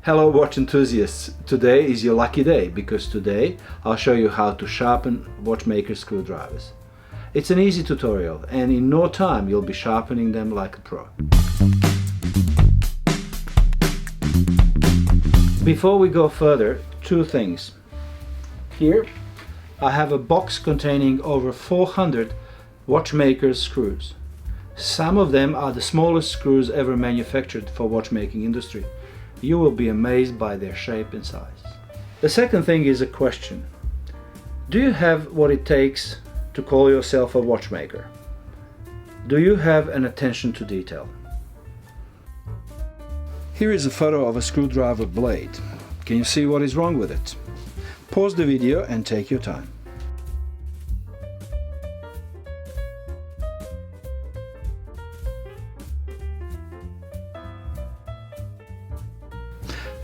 Hello watch enthusiasts, today is your lucky day because today I'll show you how to sharpen watchmaker screwdrivers. It's an easy tutorial and in no time you'll be sharpening them like a pro. Before we go further, two things. Here I have a box containing over 400 watchmakers screws. Some of them are the smallest screws ever manufactured for watchmaking industry. You will be amazed by their shape and size. The second thing is a question. Do you have what it takes to call yourself a watchmaker? Do you have an attention to detail? Here is a photo of a screwdriver blade. Can you see what is wrong with it? Pause the video and take your time.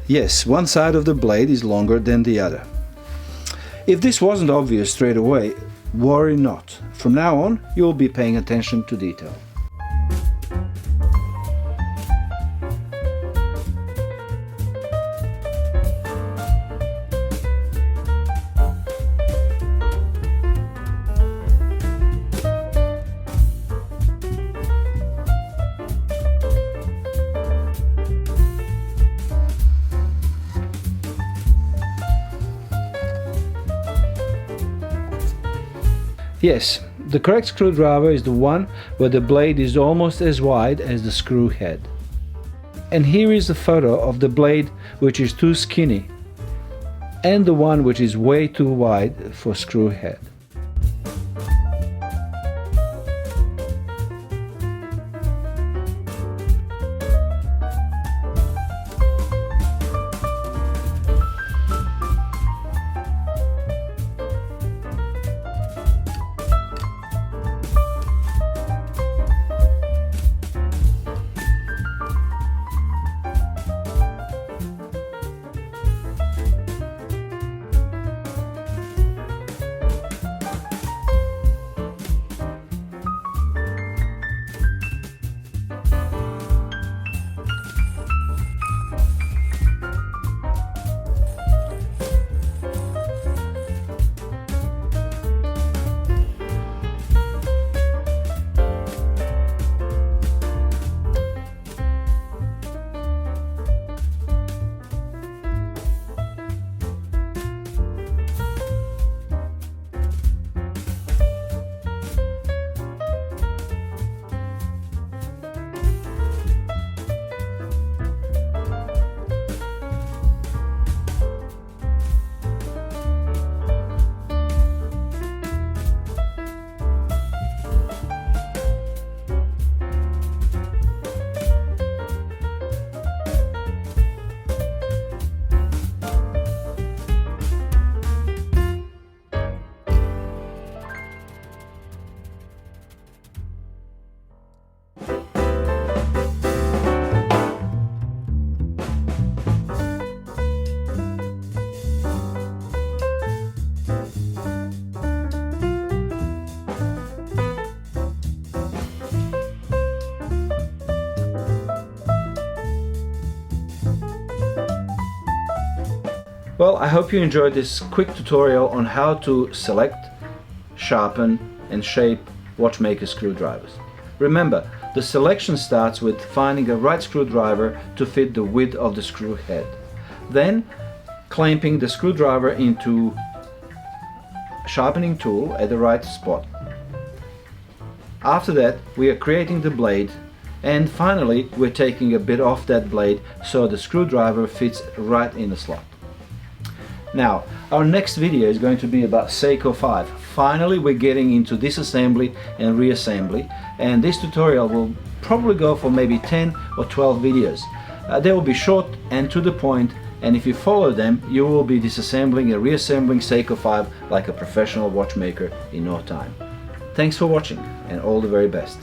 Yes, one side of the blade is longer than the other. If this wasn't obvious straight away, worry not. From now on, you'll be paying attention to detail. Yes, the correct screwdriver is the one where the blade is almost as wide as the screw head. And here is a photo of the blade which is too skinny and the one which is way too wide for screw head. Well, I hope you enjoyed this quick tutorial on how to select, sharpen and shape watchmaker screwdrivers. Remember, the selection starts with finding a right screwdriver to fit the width of the screw head. Then clamping the screwdriver into a sharpening tool at the right spot. After that, we are creating the blade, and finally we're taking a bit off that blade so the screwdriver fits right in the slot. Now, our next video is going to be about Seiko 5. Finally, we're getting into disassembly and reassembly, and this tutorial will probably go for maybe 10 or 12 videos. They will be short and to the point, and if you follow them, you will be disassembling and reassembling Seiko 5 like a professional watchmaker in no time. Thanks for watching, and all the very best.